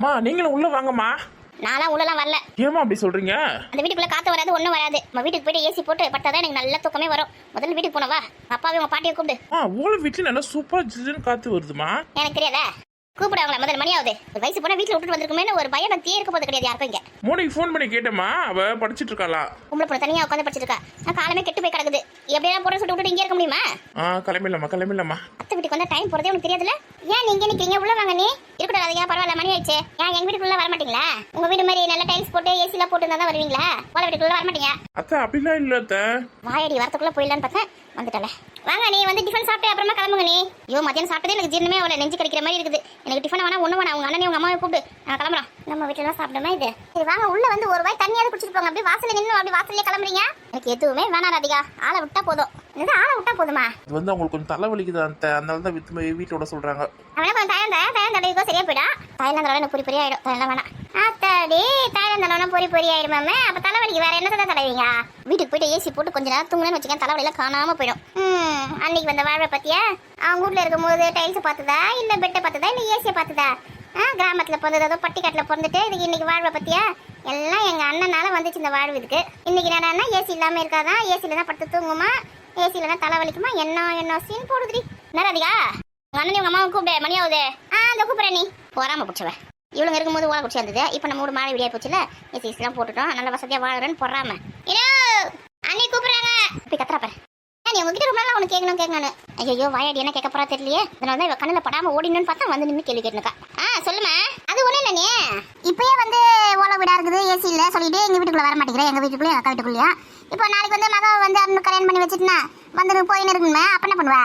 மா நீங்களும் உள்ள வாங்கம்மா. நான்லாம் உள்ளலாம் வரல. ஏமா அப்படி சொல்றீங்க? அந்த வீட்டுக்குள்ள காத்து வராது, ஒண்ணும் வராது. நம்ம வீட்டுக்கு போயிட்டு ஏசி போட்டு பட்டாதான் எனக்கு நல்ல தூக்கமே வரும். முதல்ல வீட்டுக்கு போனவா, அப்பாவே உங்க பாட்டியை கூப்பிடு. உங்க வீட்டுல நல்லா சூப்பரா ஜில்லுன்னு காத்து வருதுமா. எனக்கு தெரியாதா? கூப்பிடுவாங்களா? முதல் மணி ஆகுது. ஒரு வயசு போனா வீட்டுல விட்டுட்டு வந்திருக்குமே ஒரு பயம் நான் இருக்க போது கிடையாது யாருக்கும். இங்க மோனிக்கு ஃபோன் பண்ணி கேட்டேமா, அவ படிச்சிட்டு இருக்காளா? உங்களை போன தனியா உட்காந்து படிச்சிட்டு இருக்கா. நான் காலமே கெட்டு போய் கிடக்குது. எப்படியா போற சொல்லிட்டு விட்டுட்டு இங்கே இருக்க முடியுமா? கிளம்பிடலாமா. அத்தை வீட்டுக்கு வந்தா டைம் போறதே உனக்கு தெரியாதுல? ஏன் நீங்க நிக்கிறீங்க? உள்ள வாங்க. நீ இருக்கக்கூடாது. ஏன் பரவாயில்ல, மணி ஆயிடுச்சு. ஏன் எங்க வீட்டுக்குள்ள வர மாட்டீங்களா? உங்க வீடு மாதிரி நல்ல டைல்ஸ் போட்டு ஏசி எல்லாம் போட்டு இருந்தா வருவீங்களா? உங்க வீட்டுக்குள்ள வர மாட்டீங்க. அத்தை அப்படிலாம் இல்ல அத்தை. வாயடி வரத்துக்குள்ள போயிடலான்னு பார்த்தேன், வந்துட்டல. வாங்க, நீ வந்து டிஃபன் சாப்பிட்டு அப்புறமா கிளம்புங்க. நீ ஐயோ மத்தியானம் சாப்பிட்டதே எனக்கு ஜீரணமே அவளை நெஞ்சு கடிக்கிற மாதிரி இருக்குது. எனக்கு டிஃபன் வேணா ஒண்ணு வேணா. உங்க அண்ணனை உங்க அம்மாவை கூப்பிட்டு நான் கிளம்புறோம். நம்ம வீட்டுல தான் சாப்பிடுமா இது? சரி வாங்க, உள்ள வந்து ஒரு வாய் தண்ணியாவது குடிச்சிட்டு போங்க. அப்படியே வாசல்ல நின்று அப்படியே வாசல்லே கிளம்புறீங்க. எனக்கு எதுவுமே வேணாம் ராதிகா. ஆளை விட்டா போதும். இது ஆளை விட்டா போதுமா? இது வந்து அவங்களுக்கு கொஞ்சம் தலைவலிக்குது அத்தை, அதனால தான் வீட்டோட சொல்றாங்க. அவனா கொஞ்சம் தாயம் தடவிக்கோ, சரியா போயிடா. தாய்லாந்து எனக்கு பொறி ஆயிடும். அதெல்லாம் வேணாம். ஆத்தாடி, தாய்லாந்து பொறி ஆயிடுமாமே. அப்ப தலைவலிக்கு வேற என்ன தான் தடவீங்க? வீட்டுக்கு போயிட்டு ஏசி போட்டு கொஞ்ச நேரம் தூங்குனேன்னு வச்சுக்கேன், தலைவலியெல்லாம் காணாம போயிடும். அன்னைக்கு வந்த வாழ்வை பத்தியா? அவங்க வீட்டுல இருக்கும் போது டைல்ஸ் பார்த்ததா, இல்ல பெட்டை பார்த்ததா, இல்ல ஏசியை பார்த்ததா? கிராமத்துல பிறந்தது, ஏதோ பட்டிக்காட்டுல பிறந்துட்டு இதுக்கு இன்னைக்கு வாழ்வை பத்தியா? எல்லாம் எங்க அண்ணனால வந்துச்சு இந்த வாழ்வு. இதுக்கு இன்னைக்கு என்னன்னா ஏசி இல்லாம இருக்காதான், ஏசில தான் படுத்து தூங்குமா, ஏசில தான் தலைவலிக்குமா. என்ன சீன் போடுதுடி. என்ன ராதிகா, உங்க அண்ணன் உங்க அம்மாவை கூப்பிடு, மணி ஆகுது. அந்த கூப்பிடுற நீ போறாம பிடிச்சவ. இவளுங்க இருக்கும்போது ஓலை குடிச்சு வந்தது. இப்ப நம்ம ஊர் மாலை விடியா போச்சுல, ஏசி எல்லாம் போட்டுட்டோம், நல்ல வசதியா வாழ்றேன்னு போடுறாம. ஏனோ அண்ணி கூப்பிடுறாங்க. இப்ப கத்துறா பாரு. நீ உங்ககிட்ட ரொம்ப நாள் உனக்கு கேட்கணும். ஐயோ வாயாடி என்ன கேட்க போறா தெரியலையே. அதனால தான் இவ கண்ணில் படாம ஓடினு பார்த்தா வந்து நின்று கேள்வி கேட்டுக்கா. சொல்லுமா. அது ஒண்ணு இல்ல, நீ இப்பயே வந்து ஓலை வீடா இருக்குது, ஏசி இல்ல சொல்லிட்டு எங்க வீட்டுக்குள்ள வர மாட்டேங்கிறேன். எங்க வீட்டுக்குள்ளே அக்கா வீட்டுக்குள்ளயா? இப்போ நாளைக்கு வந்து மகா வந்து அண்ணன் கல்யாணம் பண்ணி வச்சுட்டுனா வந்து போயின்னு இருக்குமே, அப்ப என்ன பண்ணுவா?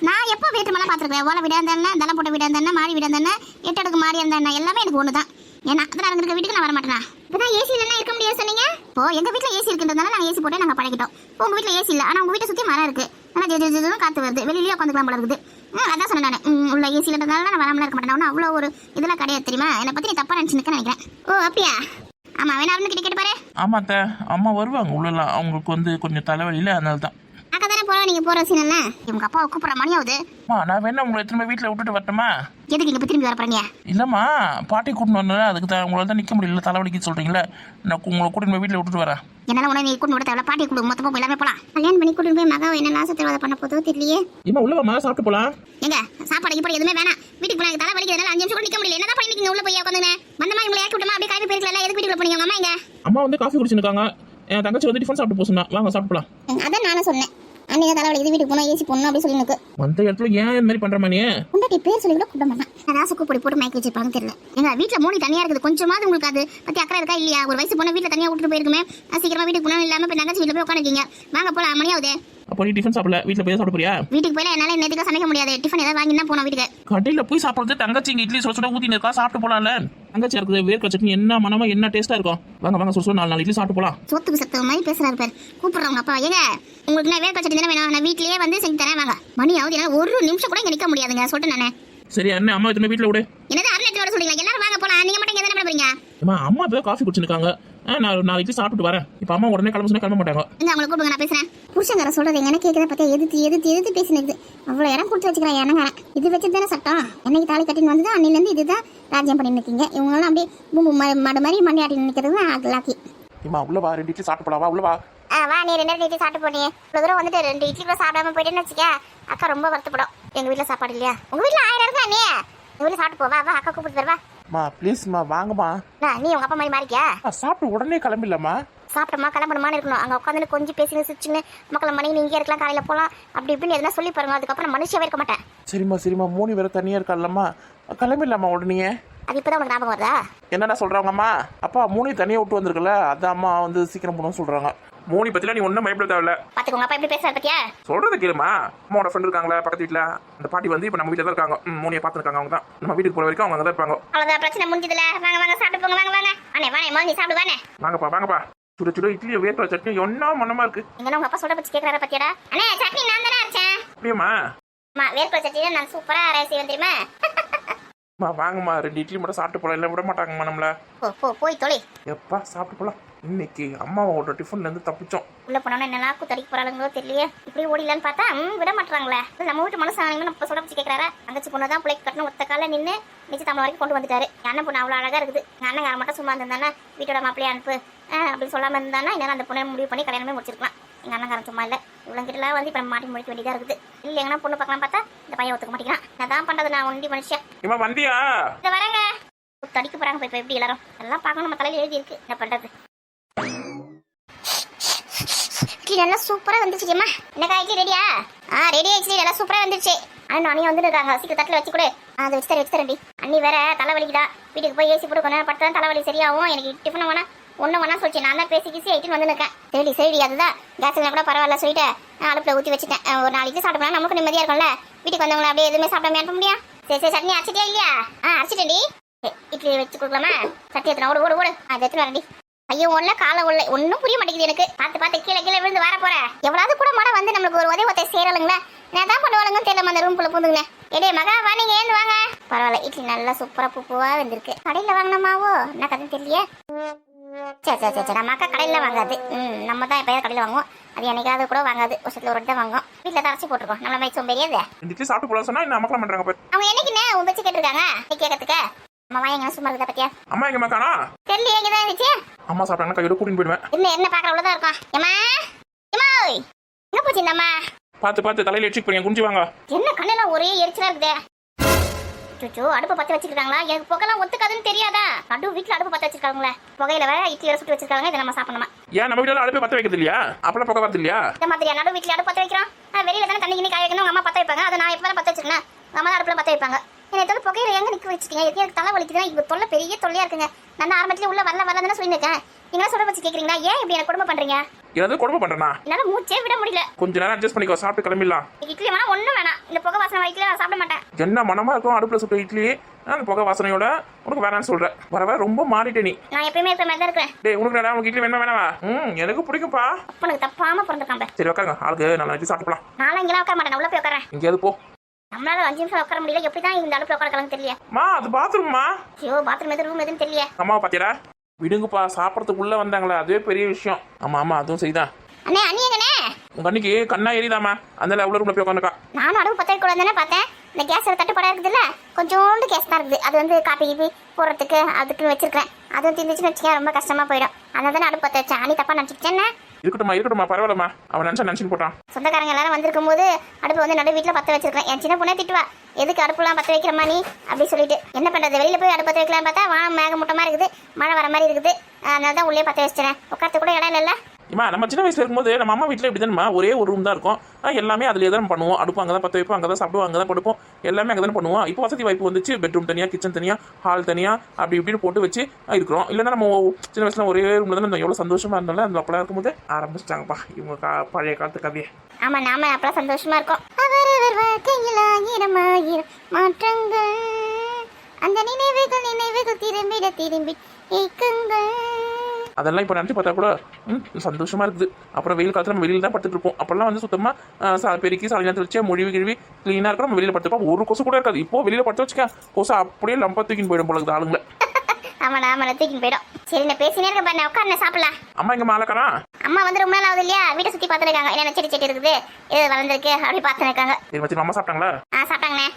நான் எப்போ வீட்டு மேலே பார்த்துருக்கேன். ஓலை வீடா இருந்தா, தலை போட்ட வீடா இருந்தா, மாடி வீடா இருந்தா, 8 அடுக்கு மாடி இருந்தா, எல்லாமே எனக்கு ஒன்று தான். ஏன்னா அதெல்லாம் இருக்க வீட்டுக்கு நான் வர மாட்டேனா? இப்பதான் ஏசி இல்லைன்னா இருக்க முடியாது சொன்னீங்க. இப்போ எங்க வீட்டுல ஏசி இருக்குன்றதுனால நாங்கள் ஏசி போட்டு நாங்கள் பழகிட்டோம். இப்போ உங்க வீட்டுல ஏசி இல்லை, ஆனால் உங்க வீட்டை சுற்றி மரம் இருக்கு, நல்லா ஜெஜும் காத்து வருது, வெளியிலேயே உட்காந்துக்கலாம் போல இருக்குது. அதான் சொன்னேன் நான், உள்ள ஏசி இல்லைன்றதுனால நான் வராமலாம் இருக்க மாட்டேன். அவ்வளோ ஒரு இதெல்லாம் கிடையாது தெரியுமா? என்னை பற்றி நீ தப்பா நினச்சிருக்கேன் நினைக்கிறேன். ஓ அப்படியா? ஆமா, வேணா அவனு கிட்ட கேட்டு பாரு. ஆமா அத்தை, அம்மா வருவாங்க உள்ளலாம். அவங்களுக்கு வந்து கொஞ்சம் தலைவலியில, அதனால தான். அக்கா தானே போறோம், நீங்க போற சீன் இல்ல. இவங்க அப்பாவை கூப்பிடுற மணி ஆகுது. நான் வேணா உங்களை எத்தனை வீட்டில் விட்டுட்டு வரட்டுமா? எதுக்கு இங்க திரும்பி வர போறீங்க? இல்லம்மா, பாட்டி கூட்டின்னு வரல, அதுக்கு தான் உங்களால தான் நிற்க முடியல, தலைவலிக்கு சொல்றீங்களே. நான் உங்களை கூட்டின்னு போய் வீட்டில் விட்டுட்டு வரேன். என்னால உடனே நீ கூட்டு விட தேவை. பாட்டி கூட மொத்தமா எல்லாமே போலாம். கல்யாணம் பண்ணி கூட்டு போய் மகா என்ன நாசத்திரவாத பண்ண போதோ தெரியலையே. இம்மா உள்ள வாமா, சாப்பிட்டு போலாம். எங்க சாப்பாடு இப்படி எதுவுமே வேணாம். வீட்டுக்கு போனா தலை வலிக்கிறதுனால 5 நிமிஷம் கூட நிக்க முடியல. என்னதான் பண்ணி உள்ள போய் உட்காந்துங்க. வந்தமா இவங்களை இறக்கி விட்டமா, அப்படியே கிளம்பி போயிருக்கல. எதுக்கு வீட்டுக்குள்ள போனீங்க? அம்மா எங்க? அம்மா வந்து காஃபி குடிச்சுருக்காங்க. என் தங்கச்சி வந்து டிஃபன் சாப்பிட்டு போசுனா, வாங்க சாப்பிடலாம். அதான் நானும் சொன்னேன், அன்னைக்கு தலை வலிக்குது வீட்டுக்கு போனா ஏசி போடணும் அப்படி சொல்லி எனக்கு. அந்த இடத்துல ஏன் இந்த மாதிரி பண்ற மாதிரி? உண்டாட்டி பேர் சொல்லி கூட கூப்பிட மாட்டான். ராசுக்கு பொடி போட்டு மயக்கி வச்சிருப்பாங்க தெரியல. எங்க வீட்டுல மூணு தனியா இருக்குது. கொஞ்சமாவது உங்களுக்கு அது பத்தி அக்கறை இருக்கா இல்லையா? ஒரு வயசு போனா வீட்டுல தனியா விட்டுட்டு போயிருக்குமே, சீக்கிரமா வீட்டுக்கு போனா இல்லாம இப்ப தங்கச்சி வீட்டுல போய் உட்காந்துருக்கீங்க. வாங்க போலாம், மணி ஆகுது. அப்போ நீ டிஃபன் சாப்பிடல, வீட்டுல போய் சாப்பிட போறியா? வீட்டுக்கு போயில என்னால நேத்துக்கு சமைக்க முடியாது. டிஃபன் ஏதாவது வாங்கி தான் போனோம் வீட்டுக்கு. கடையில போய் சாப்பிடுறது, தங்கச்சி இங்க இட்லி சுட ஊத்தின்னு இருக்கா, சாப்பிட்டு போலாம்ல. தங்கச்சி இருக்குது வேர்க்க சட்னி, என்ன மனமா என்ன டேஸ்டா இருக்கும். வாங்க சுட 4 இட்லி சாப்பிட்டு போலாம். சோத்துக்கு சத்த மாதிரி பேசுறாரு பேர். கூப்பிடுறவங்க அப்பா. ஏங்க உங்களுக்கு நான் வேர்க்க சட்னி தானே வேணும், நான் வீட்லயே வந்து செஞ்சு தரேன். வாங்க. மணி ஆகுது, என்னால ஒரு நிமிஷம் கூட இங்க நிக்க முடியாதுங்க சொல்லிட்டு நானே. சரி அண்ணன், அம்மா எத்தனை வீட்டுல விடு. என்னது அருணத்துல சொல்றீங்க? எல்லாரும் வாங்க போலாம். நீங்க மட்டும் எங்க போறீங்க? அம்மா இப்போ காஃபி குடிச்சிருக்காங்க. நான் 4 இட்லி சாப்பிட்டு வரேன். இப்போ அம்மா உடனே கிளம்ப சொன்னா கிளம்ப மாட்டாங்க. அவங்களை கூப்பிடுங்க, நான் பேசுறேன். புருஷங்கர சொல்றது எங்க கேட்கறத பார்த்தா எதிர்த்து பேசினது. அவ்வளோ இடம் கொடுத்து வச்சுக்கிறேன். என்னங்க இது வச்சு தானே சட்டம். என்னைக்கு தாலி கட்டின்னு வந்தது அன்னிலேருந்து இதுதான் ராஜ்யம் பண்ணி நிற்கிங்க. இவங்களாம் அப்படியே பூம்பு மாடு மாதிரி மண்டி நிற்கிறது லாக்கி. உள்ள வா, 2 இட்லி சாப்பிட்டு போலாம். உள்ள வா. வா, நீ 2 இட்லி சாப்பிட்டு போனீங்க. இவ்வளோ தூரம் வந்துட்டு 2 இட்லி கூட சாப்பிடாம போயிட்டேன்னு வச்சுக்க, அக்கா ரொம்ப வருத்தப்படும். எங்க வீட்டில் சாப்பாடு இல்லையா? உங்க வீட்டில் 1000 இருக்கா? நீ எங்க வீட்டில் சாப்பிட்டு போவா. வா, அக்கா கூப்பிட்டு வருவா. ப்ளீஸ்மா வாங்கம்மா. நீ உங்க அப்பா மாதிரி மாறிக்கியா? சாப்பிட்டு உடனே கிளம்பிடலாமா? சாப்பிட்டமா கிளம்பணுமான்னு இருக்கணும். அங்கே உட்காந்து கொஞ்சம் பேசினு சிரிச்சுன்னு மக்களை மணி இங்கே இருக்கலாம், காலையில் போகலாம் அப்படி இப்படின்னு எதுனா சொல்லி பாருங்க. அதுக்கப்புறம் மனுஷியாவே இருக்க மாட்டேன். சரிம்மா மோனி வேற தனியா இருக்கால்லம்மா, கிளம்பிடலாமா உடனே? அது இப்போதான் உனக்கு ஞாபகம் வருதா? என்னடா சொல்றாங்கம்மா? அப்பா மோனி தனியா விட்டு வந்திருக்கல, அதான் அம்மா வந்து சீக்கிரம் போகணும்னு சொல்றாங்க. மோனி பத்தில நீ ஒன்றும் பயப்பட தேவையில்ல. பாத்துக்கோங்க அப்பா எப்படி பேசுறாரு பத்தியா? சொல்றது கேளுமா. அம்மாவோட ஃப்ரெண்ட் இருக்காங்களா பக்கத்து வீட்டில், அந்த பாட்டி வந்து இப்போ நம்ம வீட்டில் தான் இருக்காங்க. மோனியை பார்த்துருக்காங்க. அவங்க தான் நம்ம வீட்டுக்கு போகிற வரைக்கும் அவங்க அங்கே தான் இருப்பாங்க. அவ்வளோதான், பிரச்சனை முடிஞ்சதுல. வாங்க சாப்பிட்டு போங்க. வாங்க அண்ணே நீ சாப்பிடு வானே. வாங்கப்பா. சுட இட்லியை வேர்க்கல சட்னி என்ன மனமா இருக்கு. எங்கன்னா உங்க அப்பா சொல்ற பத்தி கேட்கறாரு பத்தியாடா? அண்ணே சட்னி நான் தானே அரைச்சேன். அப்படியேம்மா? வேர்க்கல சட்னி நான் சூப்பரா அரைச்சி வந்துருமா? வாங்கம்மா 2 இட்லி மட்டும் சாப்பிட்டு போகலாம், இல்லை விட மாட்டாங்கம்மா நம்மள. போய் தொலை. எப்பா சாப்பிட்டு போகலாம். இன்னைக்கு அம்மாவோட டிஃபன்லேருந்து தப்பிச்சோம். உள்ள போனோம்னா என்னெல்லாம் குத்தடிக்க போறாங்களோ தெரியலையே. இப்படி ஓடிலான்னு பார்த்தா விட மாட்டாங்களே. நம்ம வீட்டு மனசாங்க நம்ம சொல்ல வச்சு கேட்கறாரு. தங்கச்சி பொண்ணு தான் பிள்ளைக்கு கட்டணும் ஒத்த கால நின்று நிச்சயம் தமிழ் வரைக்கும் கொண்டு வந்துட்டாரு. அண்ணன் பொண்ணு அவ்வளோ அழகா இருக்குது. எங்கள் அண்ணன் மட்டும் சும்மா இருந்தானா வீட்டோட மாப்பிள்ளையை அனுப்பு அப்படின்னு சொல்லாமல் இருந்தானா இன்னும் அந்த பொண்ணை முடிவு பண்ணி கல்யாணமே முடிச்சிருக்கலாம். எங்கள் அண்ணன் சும்மா இல்லை. இவ்வளோங்கிட்டலாம் வந்து இப்போ மாட்டி முடிக்க வேண்டியதாக இருக்குது. இல்லை எங்கன்னா பொண்ணு பார்க்கலாம் பார்த்தா இந்த பையன் ஒத்துக்க மாட்டேங்கிறான். நான் தான் பண்ணுறது, நான் ஒண்டி மனுஷன். இம்மா வந்தியா? இதை வரேங்க. தடிக்க போகிறாங்க இப்போ எப்படி எல்லாரும் எல்லாம் பார்க்கணும். நம்ம தலையில் எழுதி இருக்கு. என்ன பண்ணுறது? இட்லி நல்லா சூப்பரா வந்துருச்சுமா. என்னக்கா இட்லி ரெடியா? ரெடி ஆயிடுச்சு. நல்லா சூப்பரா வந்துருச்சு. ஆனால் அண்ணி வந்துருக்காங்க. சீக்கிரம் தட்டில் வச்சு கொடு. அதை வச்சு தரேன். அண்ணி வேற தலைவலிக்குதா. வீட்டுக்கு போய் ஏசி போட்டு கொஞ்சம் படுத்து தான் தலைவலி சரியாகும். எனக்கு டிஃபன் வேணா ஒன்று வேணா சொல்லிச்சு. நான் தான் பேசி ஐட்டுன்னு வந்துருக்கேன். சரி அதுதான் கேஸ் கூட பரவாயில்ல சொல்லிட்டு அடுப்பில் ஊற்றி வச்சுட்டேன். ஒரு 4 இட்லி சாப்பிட்டோம்னா நமக்கு நிம்மதியாக இருக்கும்ல. வீட்டுக்கு வந்தவங்கள அப்படியே எதுவுமே சாப்பிடாம அனுப்ப முடியும். சரி சட்னி அரைச்சிட்டியா இல்லையா? அரைச்சிட்டேன்டி. இட்லி வச்சு கொடுக்கலாமா? சட்டி எத்தனை ஓடு அது எத்தனை வரண்டி. ஐயோ ஒன்றும் காலம் உள்ள ஒன்றும் புரிய மாட்டேங்குது எனக்கு. பார்த்து கீழே விழுந்து வர போறேன். எவ்வளவு கூட மாட வந்து நம்மளுக்கு ஒரு உதவி சேரலுங்களே. நான் தான் பண்ணுவாளுங்கன்னு தெரியல. அந்த ரூம் குள்ள பூந்துங்க. எடே மகா வா, நீங்க ஏந்து வாங்க. பரவாயில்ல, இட்லி நல்லா சூப்பரா பூவா வந்திருக்கு. கடையில் வாங்கினமாவோ என்ன கதை தெரியலையே. சரி நம்ம அக்கா கடையில் வாங்காது. நம்ம தான் எப்பயாவது கடையில் வாங்குவோம். அது என்னைக்காவது கூட வாங்காது. வருஷத்துல ஒரு தான் வாங்குவோம். வீட்டில் தான் அரைச்சி போட்டுருக்கோம். நம்மள மாதிரி சோம்பேறியாது. இட்லி சாப்பிட்டு போலாம் சொன்னா என்ன அமக்கலம் பண்றாங்க பாரு. அவங்க என்னைக்குன்னு உன் வச்சு கேட்டிருக்காங்க. கேட்கறதுக்கு அம்மா வாங்க சும்மா இருக்குதா பத்தியா? அம்மா எங்க மக்கானா? தெரியல, எங்கதான் இருந்துச்சு. அம்மா சாப்பிட்டாங்கன்னா கையோட கூட்டிட்டு போயிடுவேன். என்ன பாக்குற அவ்வளவுதான் இருக்கும். ஏமா எங்க போச்சு இந்த அம்மா? பார்த்து தலையில எச்சிக் போறீங்க. குஞ்சு வாங்க. என்ன கண்ணெல்லாம் ஒரே எரிச்சலா இருக்குதே. சுச்சு அடுப்பு பத்த வச்சிருக்காங்களா? எனக்கு புகைலாம் ஒத்துக்காதுன்னு தெரியாதா? நடு வீட்டுல அடுப்பு பத்த வச்சிருக்காங்களே. புகையில வேற இட்லி வேற சுட்டு வச்சிருக்காங்க. இதை நம்ம சாப்பிடணுமா? ஏன் நம்ம வீட்டுல அடுப்பு பத்த வைக்கிறது இல்லையா? அப்பெல்லாம் புகை வரது இல்லையா? இந்த மாதிரியா நடு வீட்டுல அடுப்பு பத்த வைக்கிறோம். வெளியில தானே தண்ணி காய வைக்கணும். அம்மா பத்த வைப்பாங்க. அதை நான் எப்ப பத்த வச்சிருக்கேன். அம்மா தான் அடுப்புல பத்த வைப்பாங்க. என்ன புகையில எங்க நிக்க வச்சிட்டீங்க? எனக்கு தலை வலிக்குதுன்னா இங்க தொல்லை பெரிய தொல்லையா இருக்குங்க. நான் ஆரம்பத்துல உள்ள வரலன்னு சொல்லியிருக்கேன். நீங்களா சொல்ல வச்சு கேக்குறீங்களா? ஏன் இப்படி எனக்கு கொடுமை பண்றீங்க? ஏதாவது கொடுமை பண்றேனா? என்னால மூச்சே விட முடியல. கொஞ்ச நேரம் அட்ஜஸ்ட் பண்ணிக்கோ. சாப்பிட்டு கிளம்பிடலாம். இட்லி வேணா ஒண்ணும் வேணாம். இந்த புகை வாசனை வரைக்கும் நான் சாப்பிட மாட்டேன். என்ன மனமா இருக்கும் அடுப்புல சுட்ட இட்லி. அந்த புகை வாசனையோட உனக்கு வேணான்னு சொல்றேன். வர ரொம்ப மாறிட்டே நீ. நான் எப்பயுமே இருக்கிற மாதிரி தான் இருக்கேன். டேய் உனக்கு வேணா? உனக்கு இட்லி வேணாவா? எனக்கு பிடிக்கும்பா. அப்பனுக்கு தப்பாம பிறந்திருக்காங்க. சரி உட்காருங்க. ஆளுக்கு நல்லா இட்லி சாப்பிடலாம். நானும் இங்கெல்லாம் உட்கார மாட்டேன். உள்ள போய் உட்காரேன். எங்கேயாவது போ. நம்மளால 5 நிமிஷம் உட்கார முடியல. எப்படிதான் இந்த அடுப்புல உட்காரலாம் தெரியல. மா அது பாத்ரூம்மா. ஐயோ பாத்ரூம் எது ரூம் எதுன்னு தெரியல. அம்மாவை பாத்தியடா? விடுங்கப்பா, சாப்பிடறதுக்கு உள்ள வந்தாங்களே அதுவே பெரிய விஷயம். ஆமா அதுவும் சரிதான். அண்ணே அண்ணி எங்கண்ணே? உங்க அன்னைக்கு கண்ணா எரியுதாமா? அந்த அவ்வளோ ரூம்ல போய் உட்காந்துக்கா. நானும் அடுப்பு பத்த வைக்கூடாதுன்னு பார்த்தேன். இந்த கேஸ் தட்டுப்பாடா இருக்குதுல்ல, கொஞ்சோண்டு கேஸ் தான் இருக்குது. அது வந்து காப்பி கீப்பி போடுறதுக்கு அதுக்குன்னு வச்சிருக்கேன். அதுவும் தீர்ந்துச்சுன்னு வச்சுக்கேன் ரொம்ப கஷ்டமா போயிடும். அதனால தானே அடுப்பு பத்த வச்சேன். அண்ணி தப்பா நினச்சிக்கிச்சேன்னு. இருக்கட்டும்மா பரவாயில்லம்மா. அவன் நினைச்சு போட்டான். சொந்தக்காரங்க எல்லாரும் வந்திருக்கும் போது அடுப்பு வந்து நடு வீட்டில் பத்த வச்சிருக்கேன். என் சின்ன பொண்ணே திட்டுவா, எதுக்கு அடுப்புலாம் பத்த வைக்கிறமா நீ அப்படி சொல்லிட்டு. என்ன பண்றது, வெளியில போய் அடுப்பு பத்த வைக்கலான்னு பார்த்தா வானம் மேகமூட்டமா இருக்குது, மழை வர மாதிரி இருக்குது. அதனால தான் உள்ளே பத்த வச்சிட்டேன். உட்காரத்து கூட இடம் இல்லைல்ல. இம்மா நம்ம சின்ன வயசுல இருக்கும்போது நம்ம அம்மா வீட்டில் இப்படி தானேம்மா, ஒரே ஒரு ரூம் தான் இருக்கும். எல்லாமே அதுலேயே தான் பண்ணுவோம். அடுப்பு அங்கே தான் பற்ற வைப்போம், அங்கே தான் சாப்பிடுவோம், அங்கே தான் படுப்போம். எல்லாமே அங்கே தான் பண்ணுவோம். இப்போ வசதி வாய்ப்பு வந்துச்சு. பெட்ரூம் தனியாக, கிச்சன் தனியாக, ஹால் தனியாக அப்படி இப்படின்னு போட்டு வச்சு இருக்கிறோம். இல்லைன்னா நம்ம சின்ன வயசுல ஒரே ரூமில் தானே எவ்வளோ சந்தோஷமா இருந்தாலும் அந்த அப்பெல்லாம் இருக்கும்போது ஆரம்பிச்சிட்டாங்கப்பா இவங்க பழைய காலத்து கதையை. ஆமா நாம அப்பெல்லாம் சந்தோஷமா இருக்கோம். அவரவர் வாழ்க்கையில் ஆயிரம் மாற்றங்கள், அந்த நினைவுகள் திரும்பி ஏக்கங்கள். அதெல்லாம் இப்போ நினச்சி பார்த்தா கூட சந்தோஷமா இருக்குது. அப்புறம் வெயில் காலத்தில் நம்ம வெளியில் தான் படுத்துட்டு இருப்போம். அப்போல்லாம் வந்து சுத்தமாக பெருக்கி சாலையாக வச்சு மொழிவு கிழவி க்ளீனாக இருக்கும். நம்ம வெளியில் படுத்துப்போம். ஒரு கொசு கூட இருக்காது. இப்போ வெளியில் படுத்து வச்சுக்க கொசு அப்படியே லம்பா தூக்கின்னு போயிடும் போல இருக்குது ஆளுங்களை. ஆமா தூக்கின்னு போயிடும். சரி நான் பேசினே இருக்க பாரு, உட்காந்து சாப்பிடலாம். அம்மா எங்க மாலக்கறா? அம்மா வந்து ரொம்ப நாள் ஆகுது இல்லையா, வீட்டை சுற்றி பார்த்துருக்காங்க. என்ன செடி இருக்குது, எது வளர்ந்துருக்கு அப்படி பார்த்துருக்காங்க. சரி வச்சு அம்மா சாப்பிட்டாங்களா? சாப்பிட்டாங்கண்ணே.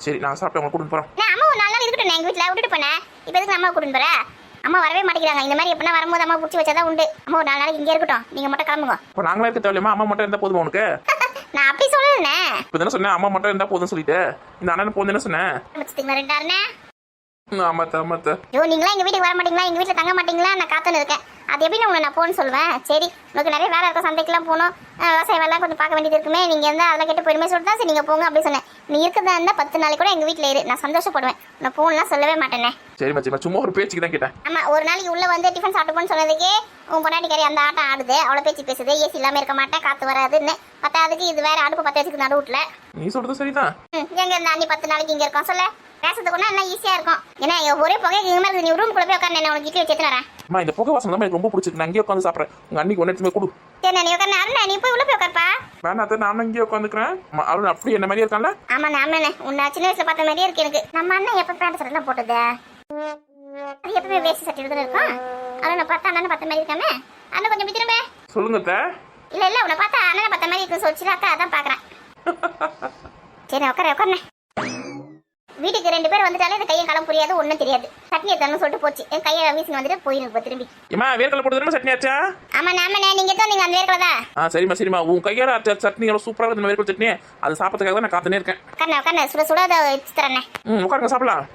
சரி நான் சாப்பிட்டு அவங்க கூட்டிட்டு போகிறேன். அம்மா ஒரு 4 நாள் இருக்கட்டும். எங்கள் வீட்டில் விட்டுட்டு போனேன். இப்போ எதுக்கு அம்மா கூட்டிட்டு போகிறேன்? அம்மா வரவே மாட்டேங்கிறாங்க. இந்த மாதிரி எப்படின்னா வரும்போது அம்மா பிடிச்சி வச்சாதான் உண்டு. அம்மா ஒரு 4 நாளைக்கு இங்கே இருக்கட்டும், நீங்கள் மட்டும் கிளம்புங்க. இப்போ நாங்களே இருக்க தேவையில்லையம்மா, அம்மா மட்டும் இருந்தால் போதுமா உனக்கு? நான் அப்படி சொல்லலண்ணே. இப்போ தானே சொன்னேன் அம்மா மட்டும் இருந்தால் போதும்னு சொல்லிட்டு. இந்த அண்ணன் போதுன்னு சொன்னேன். வச்சுட்டிங்களா 2 ஆறுண்ணே? ஆமாத்த. ஐயோ நீங்களா எங்கள் வீட்டுக்கு வர மாட்டீங்களா? எங்கள் வீட்டில் தங்க மாட்டீங்களா? நான் காத்துன்னு இருக்கேன். அது எப்படி உங்களை நான் போன்னு சொல்லுவேன். சரி உங்களுக்கு நிறைய வேலை இருக்கும், சந்தைக்கெல்லாம் போகணும், விவசாயம் வேலை கொஞ்சம் பார்க்க வேண்டியது இருக்குமே, நீங்கள் இருந்தால் அதெல்லாம் கேட்டு பெருமை சொல்லிட்டு தான் சரி நீங்கள் போங்க அப்படி சொன்னேன். நீ இருக்கிறதா இருந்தால் 10 நாளைக்கு கூட எங்கள் வீட்டில் இரு, நான் சந்தோஷப்படுவேன். நான் போகணும்லாம் சொல்லவே மாட்டேனே. சரி மச்சி சும்மா ஒரு பேச்சுக்கு தான் கேட்டேன். ஆமாம் ஒரு நாளைக்கு உள்ளே வந்து டிஃபன் சாப்பிட்டு போன்னு சொன்னதுக்கே உன் பொண்டாட்டிக்காரி அந்த ஆட்டம் ஆடுது, அவ்வளோ பேச்சு பேசுது, ஏசி இல்லாமல் இருக்க மாட்டேன், காற்று வராதுன்னு. அதுக்கு இது வேற அடுப்பு பற்ற வச்சுக்கு நடுவுட்டில். நீ சொல்கிறது சரிதான். எங்க இருந்தா நீ 10 நாளைக்கு இங்கே இருக்கோம் சொல்ல, பேசுறதுக்குன்னா என்ன ஈஸியாக இருக்கும். ஏன்னா ஒரே புகை இங்கே மாதிரி நீ ரூம் கூட போய் உட்காந்து என்ன உனக்கு இட்லி வச்சு வரேன். இந்த புகை வாசனை தான் எனக்கு ரொம்ப பிடிச்சிருக்கு. நான் அங்கேயே உட்காந்து சாப்பிட்றேன். உங்கள் அன்னைக்கு ஒன்று எடுத்துமே கொடு. சரி நீ உட்காரு அருணா, நீ போய் உள்ள போய் உட்காருப்பா. வேணா அத்தை, நானும் இங்கே உட்காந்துக்கிறேன். அருண் அப்படி என்ன மாதிரியே இருக்கான்ல? ஆமா ஆமாண்ணே, உன்னை சின்ன வயசுல பார்த்த மாதிரியே இருக்கு எனக்கு. நம்ம அண்ணன் எப்ப பேண்ட் ஷர்ட் எல்லாம் போட்டது, அது எப்பவுமே வேஸ்ட் சட்டை தான் இருக்கும். அருணை பார்த்தா அண்ணனை பார்த்த மாதிரி இருக்காமே. அண்ணன் கொஞ்சம் பிடிச்சிருமே. சொல்லுங்க அத்தை. இல்ல உன்னை பார்த்தா அண்ணனை பார்த்த மாதிரி இருக்குன்னு சொல்லிச்சு அக்கா, அதான் பாக்குறேன். சரி உட்காரண்ணே. வீட்டுக்கு 2 பேர் வந்துட்டாலே இந்த கையை களம் புரியாது, ஒன்றும் தெரியாது. சட்னி எடுத்தாலும் சொல்லிட்டு போச்சு, என் கையை வீசின்னு வந்துட்டு போயிருக்கு திரும்பி. ஏமா வேர்க்கடலை போட்டு தானே சட்னி ஆச்சா? ஆமாண்ணே நீங்க தான் நீங்க அந்த வேர்க்கடலை தான். சரிம்மா சரிம்மா, உன் கையால அரைச்ச சட்னி எவ்வளோ சூப்பராக இருக்குது. வேர்க்கடலை சட்னி அது சாப்பிட்றதுக்காக தான் நான் காத்துனே இருக்கேன். உட்கார சுட சுட அதை வச்சு தரேண்ணே. உட்காருங்க சாப்பிடலாம்.